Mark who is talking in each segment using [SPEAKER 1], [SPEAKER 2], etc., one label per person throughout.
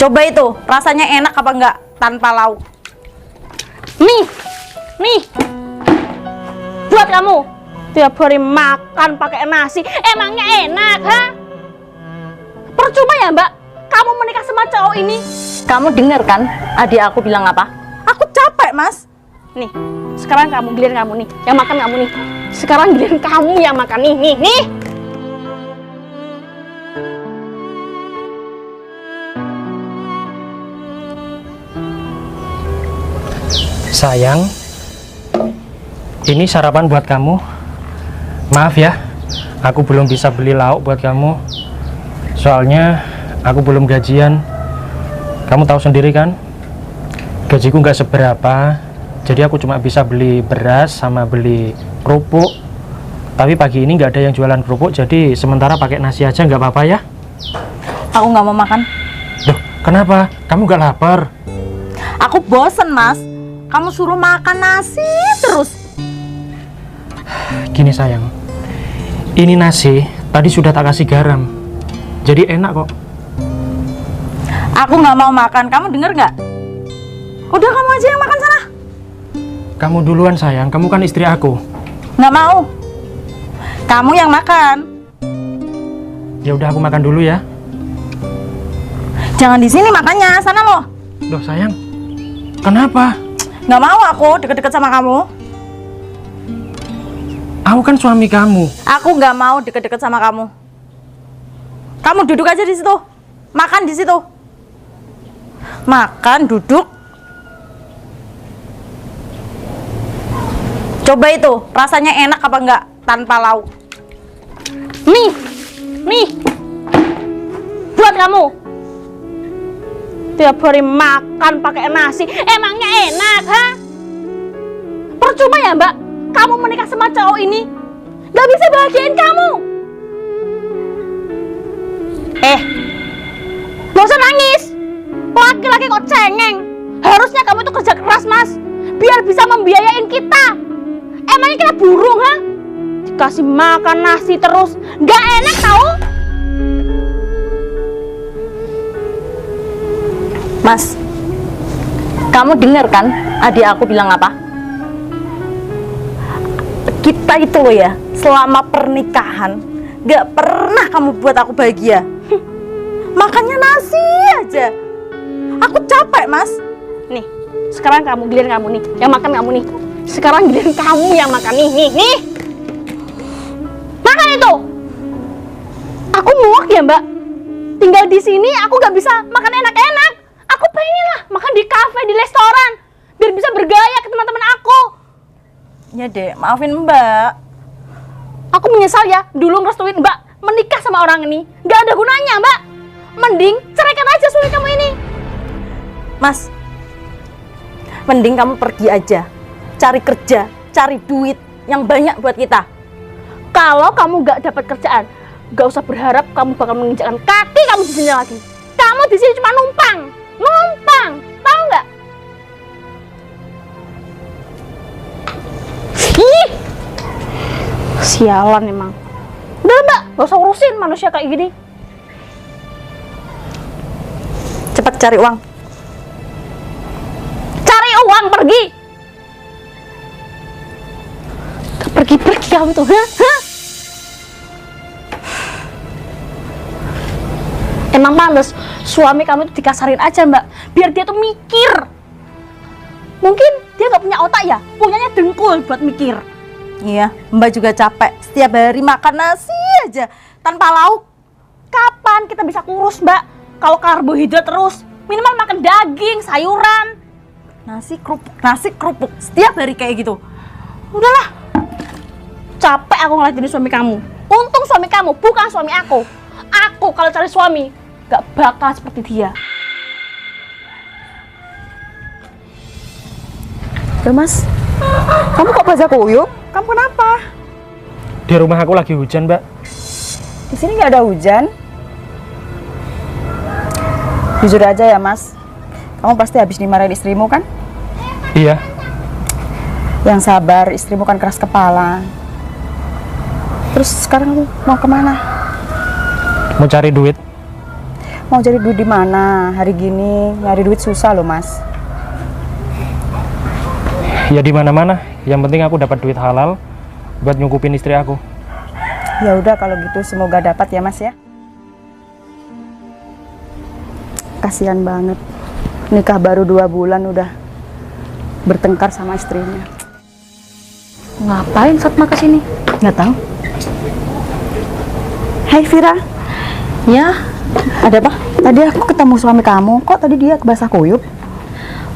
[SPEAKER 1] Coba itu, rasanya enak apa enggak tanpa lauk?
[SPEAKER 2] Nih, buat kamu. Tiap hari makan pakai nasi, emangnya enak, ha? Percuma ya, Mbak, kamu menikah sama cowok ini.
[SPEAKER 1] Kamu dengar kan adik aku bilang apa? Aku capek, Mas.
[SPEAKER 2] Nih, sekarang kamu, giliran kamu nih, yang makan kamu nih. Sekarang giliran kamu yang makan nih.
[SPEAKER 3] Sayang, ini sarapan buat kamu. Maaf ya, aku belum bisa beli lauk buat kamu. Soalnya aku belum gajian. Kamu tahu sendiri kan, gajiku nggak seberapa. Jadi aku cuma bisa beli beras sama beli kerupuk. Tapi pagi ini nggak ada yang jualan kerupuk, jadi sementara pakai nasi aja nggak apa-apa ya?
[SPEAKER 1] Aku nggak mau makan.
[SPEAKER 3] Loh, kenapa? Kamu nggak lapar?
[SPEAKER 1] Aku bosen, Mas. Kamu suruh makan nasi terus.
[SPEAKER 3] Gini sayang, ini nasi tadi sudah tak kasih garam, jadi enak kok.
[SPEAKER 1] Aku nggak mau makan. Kamu denger nggak? Udah, kamu aja yang makan sana.
[SPEAKER 3] Kamu duluan sayang, kamu kan istri aku.
[SPEAKER 1] Nggak mau. Kamu yang makan.
[SPEAKER 3] Ya udah, aku makan dulu ya.
[SPEAKER 1] Jangan di sini makannya, sana loh.
[SPEAKER 3] Loh sayang, kenapa?
[SPEAKER 1] Nggak mau aku deket-deket sama kamu.
[SPEAKER 3] Aku kan suami kamu.
[SPEAKER 1] Aku nggak mau deket-deket sama kamu. Kamu duduk aja di situ. Makan di situ. Makan, duduk. Coba itu, rasanya enak apa enggak tanpa lauk?
[SPEAKER 2] Nih, buat kamu. Tiap hari makan pakai nasi, emangnya enak, ha? Percuma ya, Mbak, kamu menikah sama cowok ini, gak bisa bahagiain kamu. Gak usah nangis. Laki-laki kok cengeng. Harusnya kamu itu kerja keras, Mas, biar bisa membiayain kita. Emangnya kita burung, ha? Dikasih makan nasi terus, gak enak tau?
[SPEAKER 1] Mas, kamu dengar kan adik aku bilang apa? Kita itu loh ya, selama pernikahan gak pernah kamu buat aku bahagia. Makannya nasi aja. Aku capek, Mas.
[SPEAKER 2] Nih, sekarang kamu, giliran kamu nih, yang makan kamu nih. Sekarang giliran kamu yang makan nih. Makan itu. Aku muak ya, Mbak. Tinggal di sini aku gak bisa makan enak-enak. Aku pengen lah makan di kafe, di restoran, biar bisa bergaya ke teman-teman aku.
[SPEAKER 1] Ya dek, maafin Mbak.
[SPEAKER 2] Aku menyesal ya, dulu ngerestuin Mbak menikah sama orang ini. Gak ada gunanya, Mbak. Mending ceraikan aja suami kamu ini.
[SPEAKER 1] Mas, mending kamu pergi aja. Cari kerja, cari duit yang banyak buat kita.
[SPEAKER 2] Kalau kamu gak dapat kerjaan, gak usah berharap kamu bakal menginjakkan kaki kamu di sini lagi. Kamu di sini cuma numpang, tahu nggak? Ih, sialan emang. Udah Mbak, gak usah urusin manusia kayak gini.
[SPEAKER 1] Cepat cari uang.
[SPEAKER 2] Cari uang, pergi. Pergi kamu tuh, hah? Emang males, suami kamu itu dikasarin aja Mbak, biar dia tuh mikir. Mungkin dia gak punya otak ya, punyanya dengkul buat mikir.
[SPEAKER 1] Iya, Mbak juga capek. Setiap hari makan nasi aja, tanpa lauk.
[SPEAKER 2] Kapan kita bisa kurus Mbak? Kalau karbohidrat terus, minimal makan daging, sayuran.
[SPEAKER 1] Nasi kerupuk, setiap hari kayak gitu.
[SPEAKER 2] Udahlah, capek aku ngeliatin suami kamu. Untung suami kamu, bukan suami aku. Aku kalau cari suami, gak bakal seperti dia.
[SPEAKER 1] Loh Mas, kamu kok basah kuyup? Kamu kenapa?
[SPEAKER 3] Di rumah aku lagi hujan, Mbak.
[SPEAKER 1] Di sini nggak ada hujan. Jujur aja ya Mas, kamu pasti habis dimarahin istrimu kan?
[SPEAKER 3] Iya.
[SPEAKER 1] Yang sabar, istrimu kan keras kepala. Terus sekarang kamu mau kemana?
[SPEAKER 3] Mau cari duit.
[SPEAKER 4] Mau cari duit di mana? Hari gini nyari duit susah loh, Mas.
[SPEAKER 3] Ya di mana-mana. Yang penting aku dapat duit halal buat nyukupin istri aku.
[SPEAKER 4] Ya udah kalau gitu semoga dapat ya, Mas ya. Kasihan banget. Nikah baru 2 bulan udah bertengkar sama istrinya.
[SPEAKER 2] Ngapain Fatma kesini?
[SPEAKER 4] Nggak tahu. Hai Vira.
[SPEAKER 1] Ya, ada apa?
[SPEAKER 4] Tadi aku ketemu suami kamu. Kok tadi dia basah kuyup?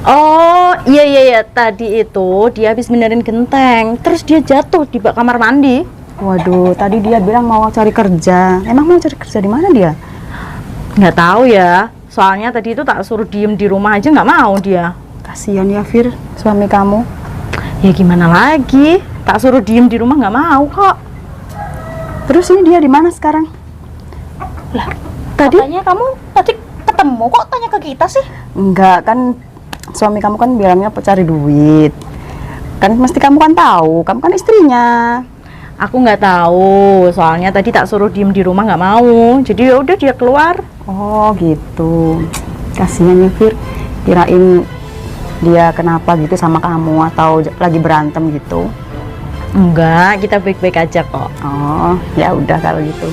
[SPEAKER 1] Oh, iya. Tadi itu dia habis benerin genteng. Terus dia jatuh di bak kamar mandi.
[SPEAKER 4] Waduh, tadi dia bilang mau cari kerja. Emang mau cari kerja di mana dia?
[SPEAKER 1] Nggak tahu ya. Soalnya tadi itu tak suruh diem di rumah aja nggak mau dia.
[SPEAKER 4] Kasihan ya Vir, suami kamu.
[SPEAKER 1] Ya gimana lagi? Tak suruh diem di rumah nggak mau kok.
[SPEAKER 4] Terus ini dia di mana sekarang?
[SPEAKER 2] Lah, katanya kamu tadi ketemu kok tanya ke kita sih?
[SPEAKER 4] Enggak, kan suami kamu kan bilangnya cari duit. Kan mesti kamu kan tahu, kamu kan istrinya.
[SPEAKER 1] Aku nggak tahu. Soalnya tadi tak suruh diem di rumah nggak mau. Jadi ya udah dia keluar.
[SPEAKER 4] Oh gitu. Kasihan ya Vir. Kirain dia kenapa gitu sama kamu atau lagi berantem gitu.
[SPEAKER 1] Enggak, kita baik-baik aja kok.
[SPEAKER 4] Oh, ya udah kalau gitu.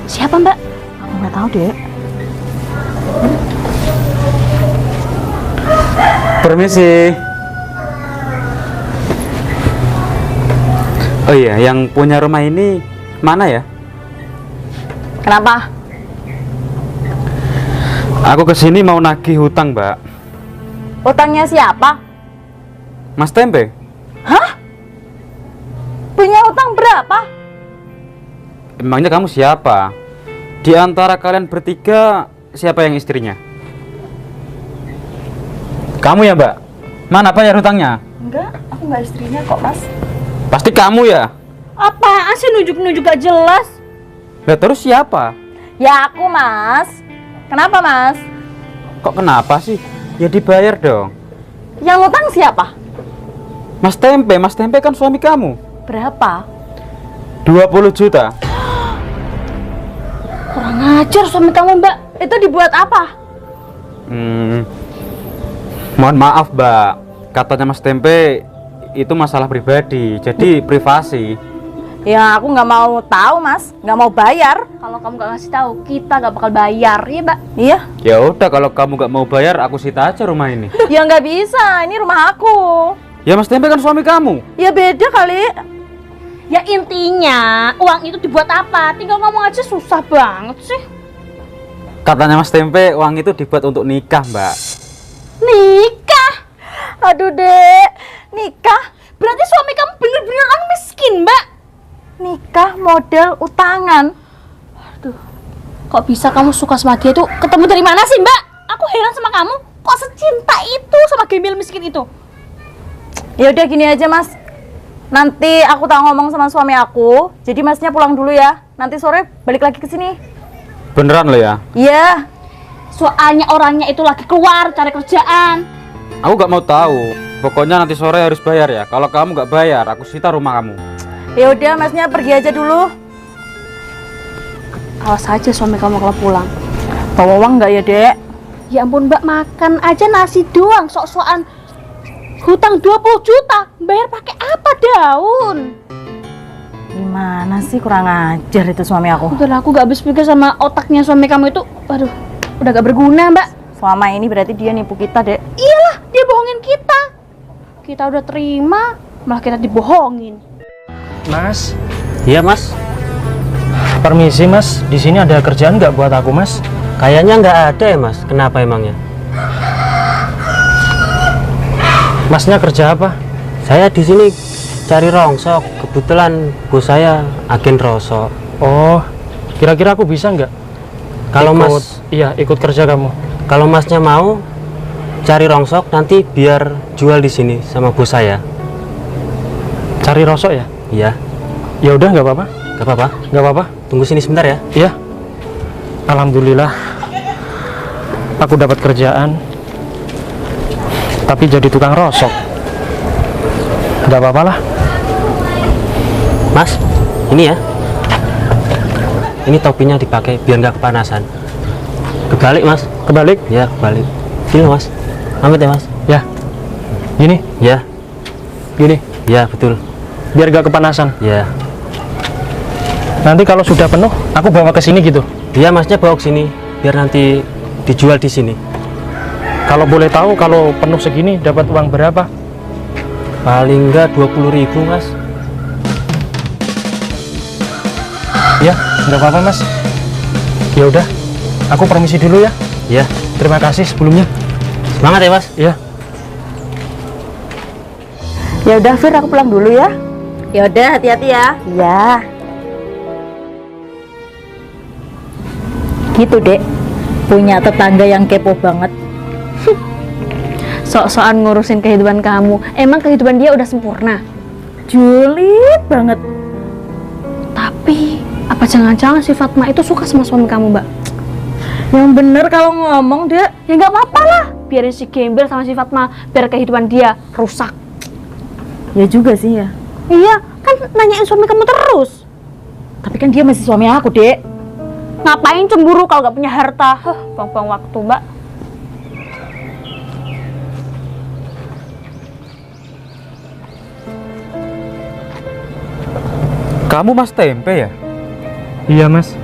[SPEAKER 2] Siapa Mbak?
[SPEAKER 4] Aku nggak tahu deh.
[SPEAKER 5] Permisi. Oh iya, yang punya rumah ini mana ya?
[SPEAKER 1] Kenapa?
[SPEAKER 5] Aku kesini mau nagih hutang, Mbak.
[SPEAKER 1] Utangnya siapa?
[SPEAKER 5] Mas Tempe?
[SPEAKER 1] Punya utang berapa?
[SPEAKER 5] Emangnya kamu siapa? Di antara kalian bertiga, siapa yang istrinya? Kamu ya, Mbak? Mana bayar hutangnya?
[SPEAKER 4] Enggak, aku nggak istrinya kok, Mas.
[SPEAKER 5] Pasti kamu ya?
[SPEAKER 2] Apaan sih nunjuk-nunjuk gak jelas?
[SPEAKER 5] Lah terus siapa?
[SPEAKER 1] Ya aku, Mas. Kenapa, Mas?
[SPEAKER 5] Kok kenapa sih? Ya dibayar dong.
[SPEAKER 1] Yang utang siapa?
[SPEAKER 5] Mas Tempe kan suami kamu.
[SPEAKER 1] Berapa?
[SPEAKER 5] 20 juta.
[SPEAKER 2] Kurang ajar suami kamu Mbak.
[SPEAKER 1] Itu dibuat apa?
[SPEAKER 5] Mohon maaf, Mbak. Katanya Mas Tempe itu masalah pribadi, jadi privasi.
[SPEAKER 1] Ya aku nggak mau tahu, Mas. Nggak mau bayar.
[SPEAKER 2] Kalau kamu gak ngasih tahu, kita gak bakal bayar, ya Mbak.
[SPEAKER 1] Iya.
[SPEAKER 5] Ya udah, kalau kamu nggak mau bayar, aku sita aja rumah ini.
[SPEAKER 1] Ya nggak bisa. Ini rumah aku.
[SPEAKER 5] Ya Mas Tempe kan suami kamu.
[SPEAKER 1] Ya beda kali.
[SPEAKER 2] Ya intinya, uang itu dibuat apa? Tinggal ngomong aja susah banget sih.
[SPEAKER 5] Katanya Mas Tempe uang itu dibuat untuk nikah, Mbak.
[SPEAKER 2] Nikah?
[SPEAKER 1] Aduh, Dek. Nikah?
[SPEAKER 2] Berarti suami kamu bener-bener orang miskin, Mbak.
[SPEAKER 1] Nikah model utangan.
[SPEAKER 2] Kok bisa kamu suka sama dia tuh? Ketemu dari mana sih, Mbak? Aku heran sama kamu. Kok secinta itu sama gembel miskin itu?
[SPEAKER 1] Ya udah gini aja, Mas. Nanti aku tak ngomong sama suami aku. Jadi Masnya pulang dulu ya. Nanti sore balik lagi ke sini.
[SPEAKER 5] Beneran lo ya?
[SPEAKER 1] Iya.
[SPEAKER 2] Soalnya orangnya itu lagi keluar cari kerjaan.
[SPEAKER 5] Aku nggak mau tahu. Pokoknya nanti sore harus bayar ya. Kalau kamu nggak bayar, aku sita rumah kamu.
[SPEAKER 1] Ya udah, Masnya pergi aja dulu.
[SPEAKER 2] Awas aja suami kamu kalau pulang.
[SPEAKER 1] Bawa uang nggak ya, Dek?
[SPEAKER 2] Ya ampun Mbak, makan aja nasi doang, sok-sokan hutang 20 juta. Bayar pakai apa daun?
[SPEAKER 1] Gimana sih, kurang ajar itu suami aku.
[SPEAKER 2] Udah aku gak habis pikir sama otaknya suami kamu itu. Waduh, udah gak berguna Mbak.
[SPEAKER 1] Selama ini berarti dia nipu kita, Dek.
[SPEAKER 2] Iyalah, dia bohongin kita. Kita udah terima, malah kita dibohongin.
[SPEAKER 3] Mas,
[SPEAKER 5] Iya, Mas.
[SPEAKER 3] permisi Mas. Di sini ada kerjaan nggak buat aku, Mas?
[SPEAKER 6] Kayaknya nggak ada ya Mas, kenapa emangnya?
[SPEAKER 3] Masnya kerja apa?
[SPEAKER 6] Saya di sini cari rongsok, kebetulan bos saya agen rosok.
[SPEAKER 3] Oh, kira-kira aku bisa nggak?
[SPEAKER 6] Kalau
[SPEAKER 3] Ikut-
[SPEAKER 6] Mas,
[SPEAKER 3] iya ikut kerja kamu.
[SPEAKER 6] kalau Masnya mau cari rongsok nanti biar jual di sini sama bos saya.
[SPEAKER 3] Cari rosok ya?
[SPEAKER 6] Iya,
[SPEAKER 3] Ya udah nggak apa-apa,
[SPEAKER 6] nggak apa-apa.
[SPEAKER 3] nggak apa-apa.
[SPEAKER 6] Tunggu sini sebentar ya.
[SPEAKER 3] Iya. Alhamdulillah, aku dapat kerjaan, tapi jadi tukang rosok. Nggak apa-apa lah.
[SPEAKER 6] Mas, ini ya. Ini topinya dipakai biar nggak kepanasan. Kebalik mas.
[SPEAKER 3] Kebalik?
[SPEAKER 6] Ya kebalik. Gini mas. Amit ya mas.
[SPEAKER 3] Ya. Gini?
[SPEAKER 6] Ya.
[SPEAKER 3] Gini?
[SPEAKER 6] Ya betul.
[SPEAKER 3] Biar nggak kepanasan.
[SPEAKER 6] Ya.
[SPEAKER 3] Nanti kalau sudah penuh, aku bawa ke sini gitu.
[SPEAKER 6] Dia masnya bawa ke sini biar nanti dijual di sini.
[SPEAKER 3] Kalau boleh tahu, kalau penuh segini dapat uang berapa?
[SPEAKER 6] Paling enggak 20.000 mas.
[SPEAKER 3] Ya, nggak apa-apa mas. Ya udah, aku permisi dulu ya.
[SPEAKER 6] Ya.
[SPEAKER 3] Terima kasih sebelumnya.
[SPEAKER 6] Semangat ya mas.
[SPEAKER 3] Ya.
[SPEAKER 4] Ya udah Fir, aku pulang dulu ya.
[SPEAKER 1] Ya udah, hati-hati ya.
[SPEAKER 4] Iya.
[SPEAKER 1] Gitu, Dek. Punya tetangga yang kepo banget.
[SPEAKER 2] Sok-sokan ngurusin kehidupan kamu. Emang kehidupan dia udah sempurna?
[SPEAKER 1] Julid banget.
[SPEAKER 2] Tapi apa jangan-jangan si Fatma itu suka sama suami kamu, Mbak?
[SPEAKER 1] Yang bener kalau ngomong, Dek.
[SPEAKER 2] Ya nggak apa-apa lah. Biarin si Gembel sama si Fatma, biar kehidupan dia rusak.
[SPEAKER 1] Ya juga sih ya.
[SPEAKER 2] Iya, kan nanyain suami kamu terus.
[SPEAKER 1] Tapi kan dia masih suami aku, Dek.
[SPEAKER 2] Ngapain cemburu kalau nggak punya harta? Buang-buang waktu, Mbak.
[SPEAKER 5] Kamu Mas Tempe ya?
[SPEAKER 3] Iya mas.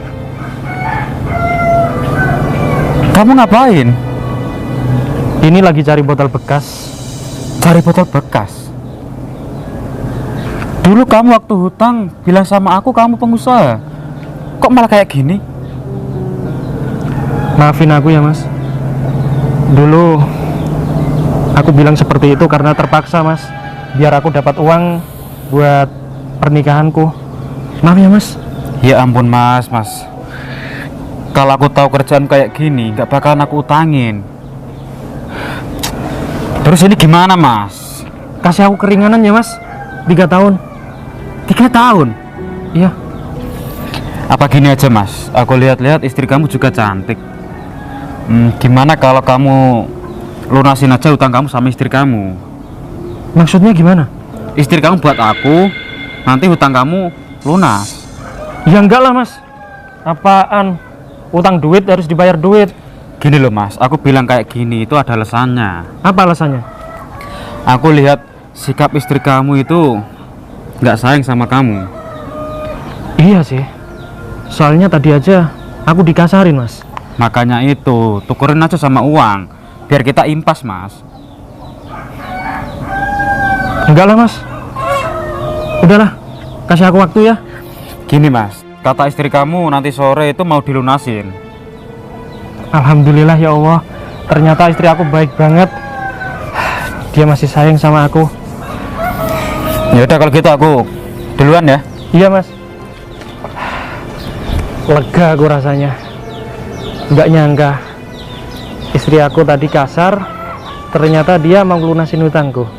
[SPEAKER 5] Kamu ngapain?
[SPEAKER 3] Ini lagi cari botol bekas.
[SPEAKER 5] Cari botol bekas. Dulu kamu waktu hutang bilang sama aku kamu pengusaha. Kok malah kayak gini?
[SPEAKER 3] Maafin aku ya mas. Dulu aku bilang seperti itu karena terpaksa mas. Biar aku dapat uang buat pernikahanku. Maaf ya mas.
[SPEAKER 5] Ya ampun mas. Kalau aku tahu kerjaan kayak gini, nggak bakalan aku utangin. Terus ini gimana mas?
[SPEAKER 3] Kasih aku keringanan ya mas. 3 tahun.
[SPEAKER 5] 3 tahun?
[SPEAKER 3] Iya.
[SPEAKER 5] Apa gini aja mas? Aku lihat-lihat istri kamu juga cantik. Gimana kalau kamu lunasin aja utang kamu sama istri kamu?
[SPEAKER 3] Maksudnya gimana?
[SPEAKER 5] Istri kamu buat aku, nanti hutang kamu lunas.
[SPEAKER 3] Ya enggak lah mas. Apaan? Utang duit harus dibayar duit.
[SPEAKER 5] Gini loh mas, aku bilang kayak gini itu ada alasannya.
[SPEAKER 3] Apa alasannya?
[SPEAKER 5] Aku lihat sikap istri kamu itu nggak sayang sama kamu.
[SPEAKER 3] Iya sih. Soalnya tadi aja aku dikasarin mas.
[SPEAKER 5] Makanya itu, tukerin aja sama uang biar kita impas mas.
[SPEAKER 3] Enggak lah mas. Udahlah, kasih aku waktu ya.
[SPEAKER 5] Gini mas, kata istri kamu nanti sore itu mau dilunasin.
[SPEAKER 3] Alhamdulillah ya Allah. Ternyata istri aku baik banget. Dia masih sayang sama aku.
[SPEAKER 5] Ya udah kalau gitu aku duluan ya.
[SPEAKER 3] Iya mas. Lega aku rasanya. Nggak nyangka istri aku tadi kasar, ternyata dia mau lunasin hutangku.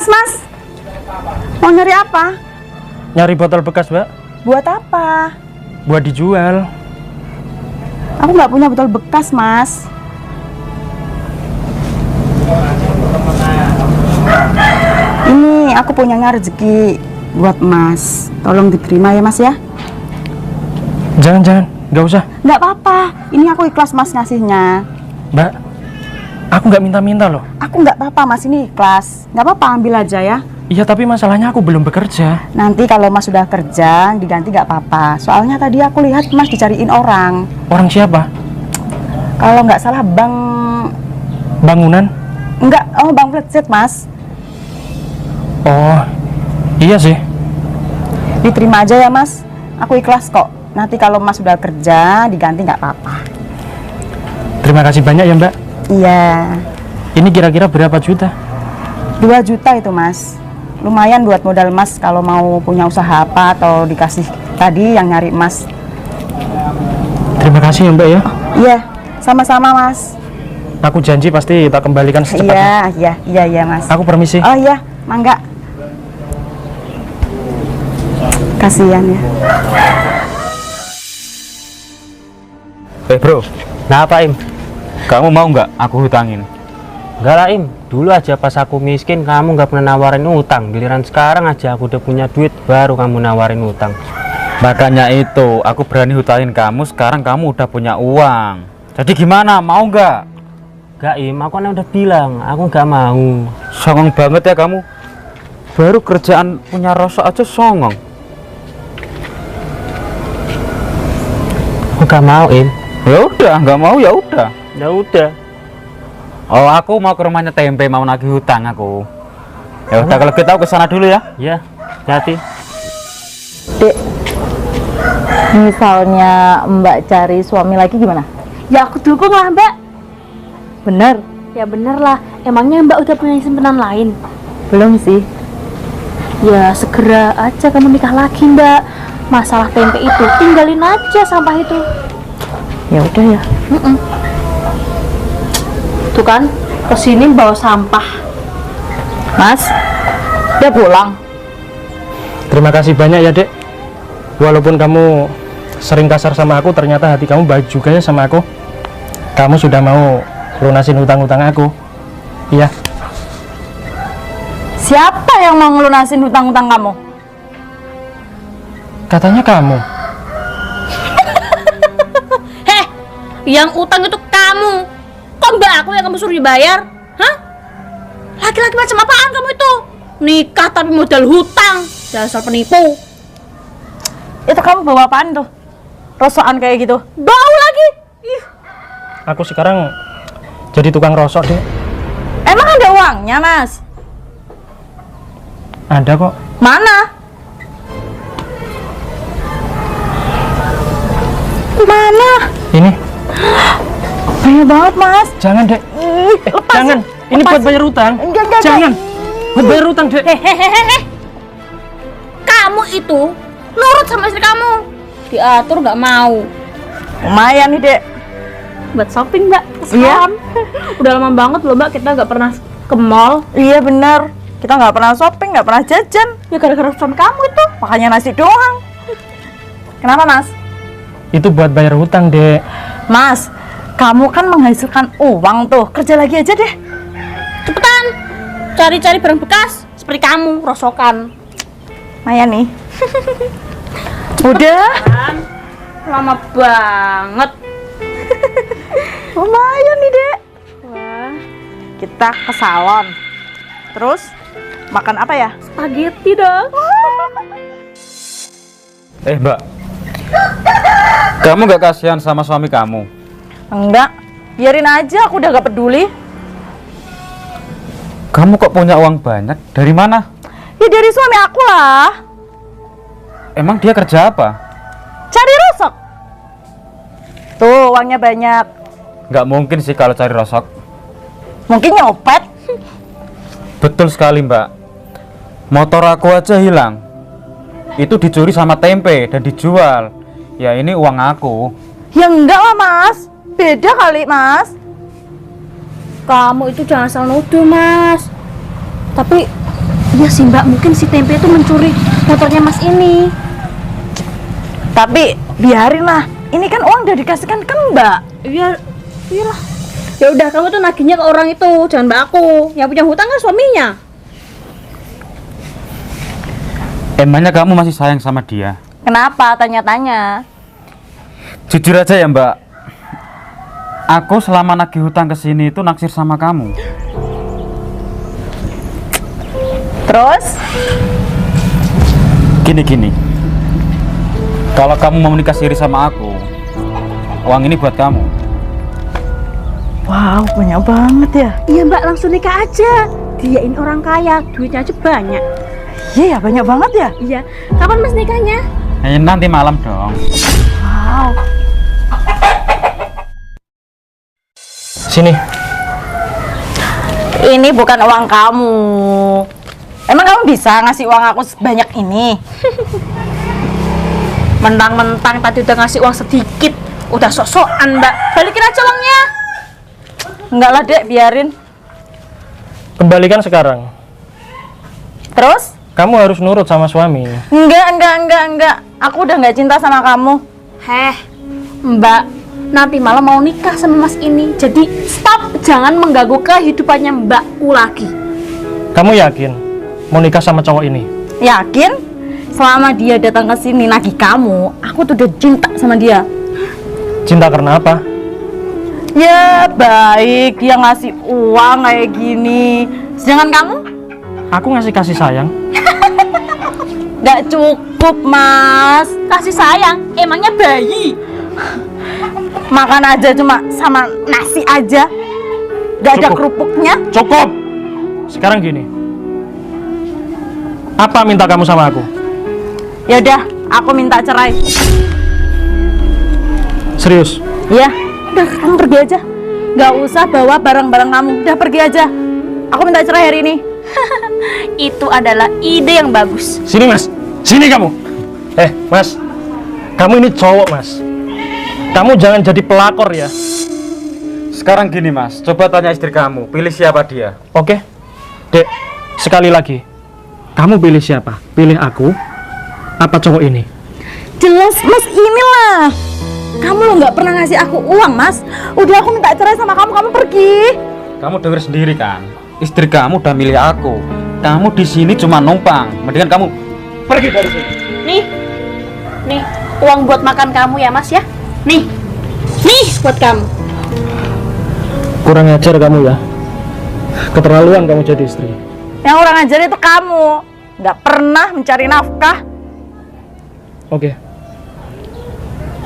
[SPEAKER 1] Mas. Mau nyari apa?
[SPEAKER 3] Nyari botol bekas mbak.
[SPEAKER 1] Buat apa?
[SPEAKER 3] Buat dijual.
[SPEAKER 1] Aku nggak punya botol bekas, Mas. Ini aku punya rezeki buat Mas. Tolong diterima ya, Mas ya.
[SPEAKER 3] Jangan, nggak usah.
[SPEAKER 1] Nggak apa-apa. Ini aku ikhlas Mas ngasihnya.
[SPEAKER 3] Mbak, aku nggak minta-minta loh.
[SPEAKER 1] Aku nggak apa-apa Mas, ini ikhlas. Nggak apa-apa, ambil aja ya.
[SPEAKER 3] Iya, tapi masalahnya aku belum bekerja.
[SPEAKER 1] Nanti kalau Mas sudah kerja, diganti nggak apa-apa. Soalnya tadi aku lihat Mas dicariin orang.
[SPEAKER 3] Orang siapa?
[SPEAKER 1] Kalau nggak salah Bang...
[SPEAKER 3] Bangunan?
[SPEAKER 1] Enggak, oh Bang Fletset Mas.
[SPEAKER 3] Oh, iya sih.
[SPEAKER 1] Diterima aja ya Mas. Aku ikhlas kok. Nanti kalau Mas sudah kerja, diganti nggak apa-apa.
[SPEAKER 3] Terima kasih banyak ya mbak.
[SPEAKER 1] Iya.
[SPEAKER 3] Ini kira-kira berapa juta?
[SPEAKER 1] 2 juta itu Mas. Lumayan buat modal Mas kalau mau punya usaha apa atau dikasih tadi yang nyari Mas.
[SPEAKER 3] Terima kasih ya mbak ya.
[SPEAKER 1] Iya, sama-sama Mas.
[SPEAKER 3] Aku janji pasti tak kembalikan secepatnya.
[SPEAKER 1] Iya Mas.
[SPEAKER 3] Aku permisi.
[SPEAKER 1] Oh iya, mangga. Kasihan ya.
[SPEAKER 5] Bro,
[SPEAKER 6] Nah apa Im?
[SPEAKER 5] kamu mau nggak aku hutangin?
[SPEAKER 6] Enggak lah Im, dulu aja pas aku miskin kamu nggak pernah nawarin utang. Giliran sekarang aja aku udah punya duit baru kamu nawarin utang.
[SPEAKER 5] Makanya itu, aku berani hutangin kamu, sekarang kamu udah punya uang. Jadi gimana, mau nggak?
[SPEAKER 6] Enggak Im, aku kan udah bilang aku nggak mau.
[SPEAKER 5] Songong banget ya kamu. Baru kerjaan punya rosok aja songong.
[SPEAKER 6] Aku nggak mau Im.
[SPEAKER 5] Ya udah, nggak mau ya udah.
[SPEAKER 6] Ya udah.
[SPEAKER 5] Oh, aku mau ke rumahnya Tempe, mau nagih hutang aku. Ya udah kalau gitu aku kesana dulu ya.
[SPEAKER 6] Ya, hati.
[SPEAKER 1] Dek, misalnya Mbak cari suami lagi gimana?
[SPEAKER 2] Ya aku dukung lah Mbak.
[SPEAKER 1] Bener?
[SPEAKER 2] Ya bener lah, emangnya Mbak udah punya simpenan lain?
[SPEAKER 1] Belum sih.
[SPEAKER 2] Ya segera aja kamu nikah lagi Mbak. Masalah tempe itu tinggalin aja sampah itu.
[SPEAKER 1] Ya udah ya.
[SPEAKER 2] Tuh kan, kesini bawa sampah.
[SPEAKER 1] Mas, dia pulang.
[SPEAKER 3] Terima kasih banyak ya, Dek. Walaupun kamu sering kasar sama aku, ternyata hati kamu baik juga ya sama aku. Kamu sudah mau lunasin hutang-hutang aku. Iya.
[SPEAKER 1] Siapa yang mau ngelunasin hutang-hutang kamu?
[SPEAKER 3] Katanya kamu.
[SPEAKER 2] Heh, yang utang itu kamu. Kok Mbak aku yang kamu suruh dibayar? Hah? Laki-laki macam apaan kamu itu? Nikah tapi modal hutang. Dasar penipu.
[SPEAKER 1] Itu kamu bawa apaan tuh? Rosokan kayak gitu.
[SPEAKER 2] Bau lagi. Ih.
[SPEAKER 3] Aku sekarang jadi tukang rosok, Dek.
[SPEAKER 1] Emang ada uangnya, Mas?
[SPEAKER 3] Ada kok.
[SPEAKER 1] Mana? Mana?
[SPEAKER 3] Ini.
[SPEAKER 1] Banyak banget, Mas.
[SPEAKER 3] Jangan, Dek.
[SPEAKER 1] Lepas.
[SPEAKER 3] Jangan. Ini buat bayar hutang.
[SPEAKER 1] Enggak.
[SPEAKER 3] Jangan. Buat bayar hutang, Dek.
[SPEAKER 2] Hehehe. Kamu itu nurut sama istri kamu. Diatur nggak mau.
[SPEAKER 1] Lumayan nih, Dek.
[SPEAKER 2] Buat shopping Mbak.
[SPEAKER 1] Iya.
[SPEAKER 2] Udah lama banget loh Mbak kita nggak pernah ke mall.
[SPEAKER 1] Iya bener. Kita nggak pernah shopping, nggak pernah jajan.
[SPEAKER 2] Ya gara-gara suami kamu itu.
[SPEAKER 1] Makanya nasi doang. Kenapa, Mas?
[SPEAKER 3] Itu buat bayar hutang, Dek.
[SPEAKER 1] Mas, kamu kan menghasilkan uang tuh. Kerja lagi aja deh.
[SPEAKER 2] Cepetan. Cari-cari barang bekas seperti kamu rosokan.
[SPEAKER 1] Maya nih. Udah.
[SPEAKER 2] Lama banget.
[SPEAKER 1] Lumayan nih, Dek.
[SPEAKER 2] Wah,
[SPEAKER 1] Kita ke salon. Terus makan apa ya?
[SPEAKER 2] spaghetti dong.
[SPEAKER 5] Mbak. Kamu nggak kasihan sama suami kamu?
[SPEAKER 1] Enggak. Biarin aja, aku udah gak peduli.
[SPEAKER 5] Kamu kok punya uang banyak? Dari mana?
[SPEAKER 1] Ya dari suami aku lah.
[SPEAKER 5] Emang dia kerja apa?
[SPEAKER 1] Cari rosok. Tuh, uangnya banyak.
[SPEAKER 5] Nggak mungkin sih kalau cari rosok.
[SPEAKER 1] Mungkin nyopet.
[SPEAKER 5] Betul sekali, Mbak. Motor aku aja hilang. Itu dicuri sama Tempe dan dijual. Ya ini uang aku.
[SPEAKER 1] Ya enggak lah, Mas. Beda kali, Mas.
[SPEAKER 2] Kamu itu jangan asal nuduh Mas. Tapi iya sih Mbak, mungkin si Tempe itu mencuri motornya Mas ini.
[SPEAKER 1] Tapi biarin lah. Ini kan uang udah dikasihkan ke Mbak.
[SPEAKER 2] Iya, iyalah. Ya udah kamu tuh nagihnya ke orang itu, jangan Mbak aku. Yang punya hutang kan suaminya.
[SPEAKER 5] Emangnya kamu masih sayang sama dia?
[SPEAKER 1] Kenapa? Tanya-tanya.
[SPEAKER 5] Jujur aja ya, Mbak. Aku selama nagih hutang ke sini itu naksir sama kamu.
[SPEAKER 1] Terus?
[SPEAKER 5] Gini. Kalau kamu mau menikah siri sama aku, uang ini buat kamu.
[SPEAKER 1] Wow, banyak banget ya.
[SPEAKER 2] Iya Mbak, langsung nikah aja. Dia ini orang kaya, duitnya aja banyak.
[SPEAKER 1] Iya ya, banyak banget ya.
[SPEAKER 2] Iya, kapan Mas nikahnya?
[SPEAKER 5] Nanti malam dong.
[SPEAKER 1] Wow.
[SPEAKER 3] Sini.
[SPEAKER 1] Ini bukan uang kamu. Emang kamu bisa ngasih uang aku sebanyak ini?
[SPEAKER 2] Mentang-mentang tadi udah ngasih uang sedikit, udah sok-sokan Mbak. Balikin aja uangnya.
[SPEAKER 1] Enggak lah, Dek, biarin.
[SPEAKER 3] Kembalikan sekarang.
[SPEAKER 1] Terus?
[SPEAKER 3] Kamu harus nurut sama suami.
[SPEAKER 1] Enggak. Aku udah nggak cinta sama kamu.
[SPEAKER 2] Heh, Mbak, nanti malam mau nikah sama mas ini. Jadi stop, jangan mengganggu kehidupannya Mbak U lagi.
[SPEAKER 3] Kamu yakin mau nikah sama cowok ini?
[SPEAKER 1] Yakin? Selama dia datang ke sini nagih kamu, aku tuh udah cinta sama dia.
[SPEAKER 3] Cinta karena apa?
[SPEAKER 1] Ya baik, dia ngasih uang kayak gini. Sedangkan kamu?
[SPEAKER 3] Aku ngasih kasih sayang.
[SPEAKER 1] Gak cukup, Mas.
[SPEAKER 2] Kasih sayang, emangnya bayi?
[SPEAKER 1] Makan aja cuma sama nasi aja. Gak ada
[SPEAKER 3] Cukup.
[SPEAKER 1] kerupuknya.
[SPEAKER 3] Cukup. Sekarang gini. Apa minta kamu sama aku?
[SPEAKER 1] Ya udah, aku minta cerai.
[SPEAKER 3] Serius?
[SPEAKER 1] Ya, udah kamu pergi aja. Gak usah bawa barang-barang kamu. Udah pergi aja. Aku minta cerai hari ini.
[SPEAKER 2] Itu adalah ide yang bagus.
[SPEAKER 3] Sini mas, sini kamu. Mas, kamu ini cowok mas. Kamu jangan jadi pelakor ya.
[SPEAKER 5] Sekarang gini mas, coba tanya istri kamu, pilih siapa dia?
[SPEAKER 3] Oke, Dek, sekali lagi. Kamu pilih siapa? Pilih aku apa cowok ini?
[SPEAKER 1] Jelas Mas inilah. Kamu lo nggak pernah ngasih aku uang Mas. Udah aku minta cerai sama kamu, kamu pergi.
[SPEAKER 5] Kamu denger sendiri kan? Istri kamu udah milih aku. Kamu di sini cuma numpang. Mendingan kamu pergi dari sini.
[SPEAKER 2] Nih, uang buat makan kamu ya mas ya. Nih buat kamu.
[SPEAKER 3] Kurang ajar kamu ya. Keterlaluan kamu jadi istri.
[SPEAKER 1] Yang orang ajar itu kamu. Nggak pernah mencari nafkah.
[SPEAKER 3] Oke.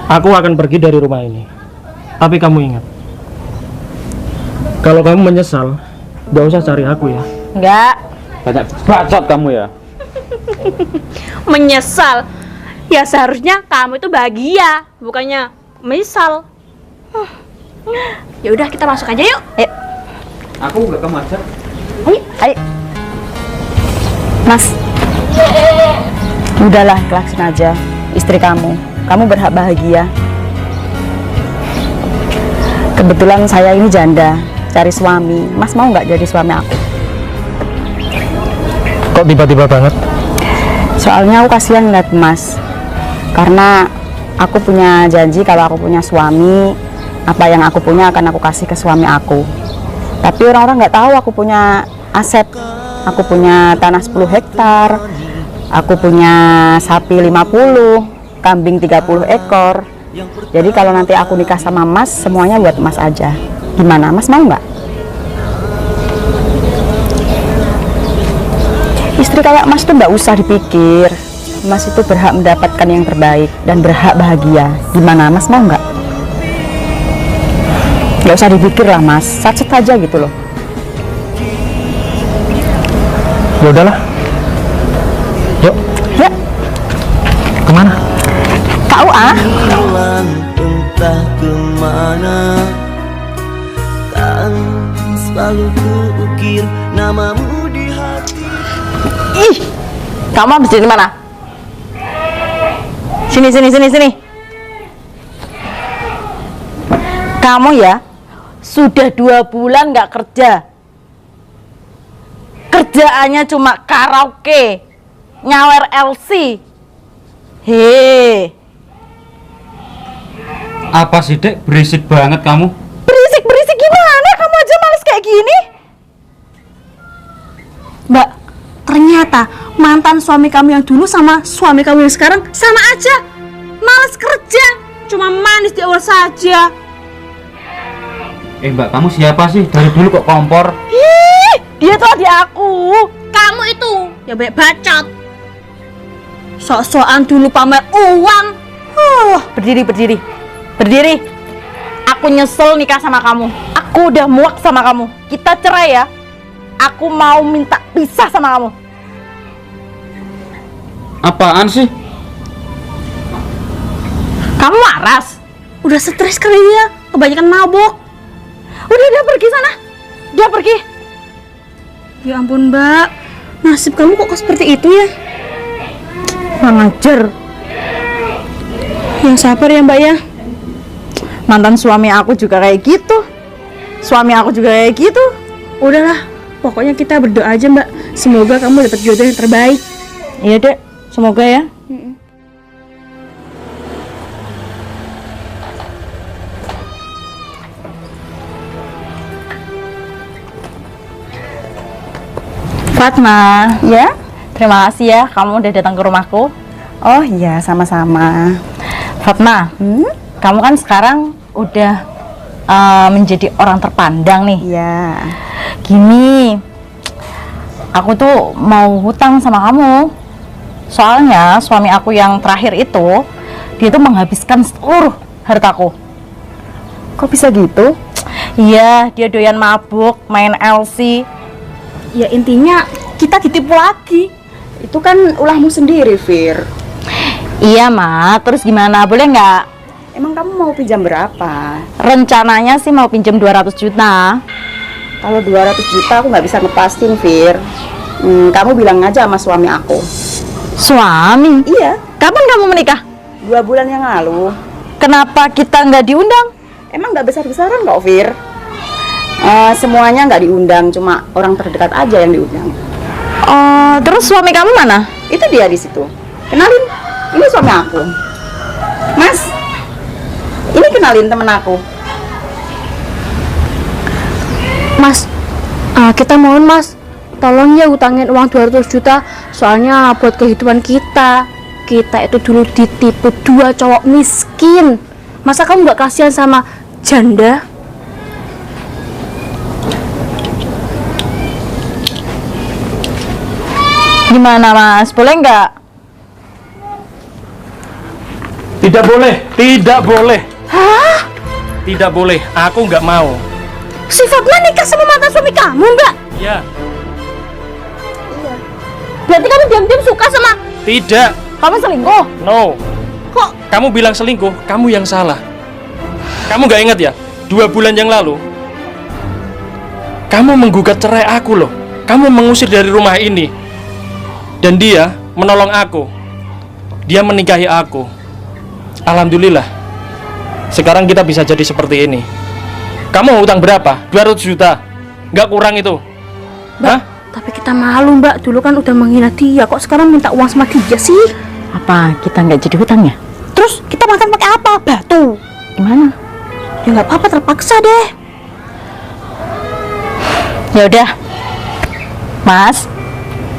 [SPEAKER 3] Aku akan pergi dari rumah ini. Tapi kamu ingat, kalau kamu menyesal, gak usah cari aku ya.
[SPEAKER 1] Nggak.
[SPEAKER 5] Banyak bacot kamu ya.
[SPEAKER 2] Menyesal. Ya seharusnya kamu itu bahagia, bukannya menyesal. Ya udah kita masuk aja yuk.
[SPEAKER 1] Ayo,
[SPEAKER 5] Aku nggak kamu aja.
[SPEAKER 1] ayo. Mas. Udahlah, ikhlasin aja. Istri kamu berhak bahagia. Kebetulan saya ini janda, cari suami. Mas mau nggak jadi suami aku?
[SPEAKER 3] Kok tiba-tiba banget?
[SPEAKER 4] Soalnya aku kasihan ngeliat Mas. Karena aku punya janji kalau aku punya suami, apa yang aku punya akan aku kasih ke suami aku. Tapi orang-orang nggak tahu aku punya aset. Aku punya tanah 10 hektar. Aku punya sapi 50, kambing 30 ekor. Jadi kalau nanti aku nikah sama Mas, semuanya buat Mas aja. Gimana? Mas mau nggak? Istri kayak Mas tuh nggak usah dipikir. Mas itu berhak mendapatkan yang terbaik dan berhak bahagia. Gimana? Mas mau nggak? Nggak usah dipikir lah Mas, sacet aja gitu loh.
[SPEAKER 3] Ya udahlah. Yuk,
[SPEAKER 4] Ya,
[SPEAKER 3] kemana?
[SPEAKER 4] KUA.
[SPEAKER 7] Pulang entah kemana, kan selalu kuukir namamu di hati.
[SPEAKER 1] Ih, kamu habis dari mana? Sini. Kamu ya, sudah 2 bulan nggak kerja. Kerjaannya cuma karaoke, nyawer LC. Hei,
[SPEAKER 5] Apa sih dek? Berisik banget kamu.
[SPEAKER 1] berisik gimana? Kamu aja males kayak gini.
[SPEAKER 2] Mbak, ternyata mantan suami kamu yang dulu sama suami kamu yang sekarang sama aja. Males kerja, cuma manis di awal saja.
[SPEAKER 5] Mbak, kamu siapa sih? Dari dulu kok kompor?
[SPEAKER 1] Ih, dia tuh adik aku.
[SPEAKER 2] Kamu itu ya banyak bacot. Sok-sokan dulu pamer uang.
[SPEAKER 1] Berdiri. Aku nyesel nikah sama kamu. Aku udah muak sama kamu. Kita cerai ya. Aku mau minta pisah sama kamu.
[SPEAKER 5] Apaan sih?
[SPEAKER 2] Kamu waras. Udah stres kali dia, kebanyakan mabok.
[SPEAKER 1] Udah pergi sana. Dia pergi.
[SPEAKER 2] Ya ampun Mbak, nasib kamu kok seperti itu ya?
[SPEAKER 1] Kurang ajar.
[SPEAKER 2] Yang sabar ya Mbak ya.
[SPEAKER 1] Mantan suami aku juga kayak gitu. Suami aku juga kayak gitu.
[SPEAKER 2] Udahlah, pokoknya kita berdoa aja Mbak. Semoga kamu dapat jodoh yang terbaik.
[SPEAKER 1] Iya dek, semoga ya. Fatma,
[SPEAKER 4] Ya?
[SPEAKER 1] terima kasih ya kamu udah datang ke rumahku.
[SPEAKER 4] Oh iya, sama-sama.
[SPEAKER 1] Fatma, kamu kan sekarang udah menjadi orang terpandang nih.
[SPEAKER 4] Iya.
[SPEAKER 1] Gini, aku tuh mau hutang sama kamu. Soalnya suami aku yang terakhir itu, dia tuh menghabiskan seluruh hartaku.
[SPEAKER 4] Kok bisa gitu?
[SPEAKER 1] Iya, dia doyan mabuk, main LC.
[SPEAKER 2] Ya intinya kita ditipu lagi.
[SPEAKER 4] Itu kan ulahmu sendiri, Fir.
[SPEAKER 1] Iya, Ma. Terus gimana? Boleh nggak?
[SPEAKER 4] Emang kamu mau pinjam berapa?
[SPEAKER 1] Rencananya sih mau pinjam 200 juta.
[SPEAKER 4] Kalau 200 juta aku nggak bisa ngepasin, Fir. Kamu bilang aja sama suami aku.
[SPEAKER 1] Suami?
[SPEAKER 4] Iya,
[SPEAKER 1] Kapan kamu menikah?
[SPEAKER 4] 2 bulan yang lalu.
[SPEAKER 1] Kenapa kita nggak diundang?
[SPEAKER 4] Emang nggak besar-besaran kok, Fir. Semuanya nggak diundang, cuma orang terdekat aja yang diundang.
[SPEAKER 1] Terus suami kamu mana?
[SPEAKER 4] Itu dia di situ. Kenalin, ini suami aku. Mas, ini kenalin temen aku.
[SPEAKER 2] Mas, kita mohon mas, tolong ya utangin uang 200 juta, soalnya buat kehidupan kita. Kita itu dulu ditipu 2 cowok miskin. Masa kamu nggak kasihan sama janda?
[SPEAKER 1] Gimana, Mas? Boleh nggak?
[SPEAKER 3] Tidak boleh, tidak boleh.
[SPEAKER 2] Hah?
[SPEAKER 3] Tidak boleh, aku nggak mau.
[SPEAKER 2] Si Fatma nikah sama mantan suami kamu, Mbak?
[SPEAKER 3] Ya,
[SPEAKER 2] Berarti kamu diam-diam suka sama...
[SPEAKER 3] tidak.
[SPEAKER 1] Kamu selingkuh?
[SPEAKER 3] No.
[SPEAKER 2] Kok?
[SPEAKER 3] Kamu bilang selingkuh, kamu yang salah. Kamu nggak ingat ya? 2 bulan yang lalu, kamu menggugat cerai aku loh. Kamu mengusir dari rumah ini. Dan dia menolong aku. Dia menikahi aku. Alhamdulillah. Sekarang kita bisa jadi seperti ini. Kamu hutang berapa? 200 juta. Nggak kurang itu. Hah?
[SPEAKER 2] Tapi kita malu, Mbak. Dulu kan udah menghina dia. Kok sekarang minta uang sama dia sih?
[SPEAKER 1] Apa kita nggak jadi hutang ya?
[SPEAKER 2] Terus kita makan pakai apa? Batu.
[SPEAKER 1] Gimana?
[SPEAKER 2] Ya nggak apa-apa, terpaksa deh.
[SPEAKER 1] Ya udah, Mas.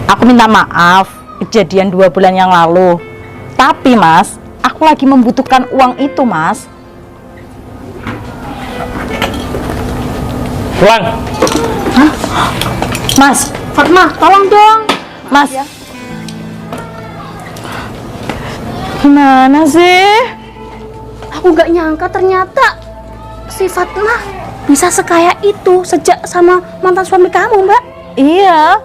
[SPEAKER 1] Aku minta maaf kejadian 2 bulan yang lalu. Tapi Mas, aku lagi membutuhkan uang itu, Mas.
[SPEAKER 3] Pulang.
[SPEAKER 1] Mas,
[SPEAKER 2] Fatma, tolong dong.
[SPEAKER 1] Mas. Gimana sih?
[SPEAKER 2] Aku nggak nyangka ternyata si Fatma bisa sekaya itu sejak sama mantan suami kamu, Mbak.
[SPEAKER 1] Iya,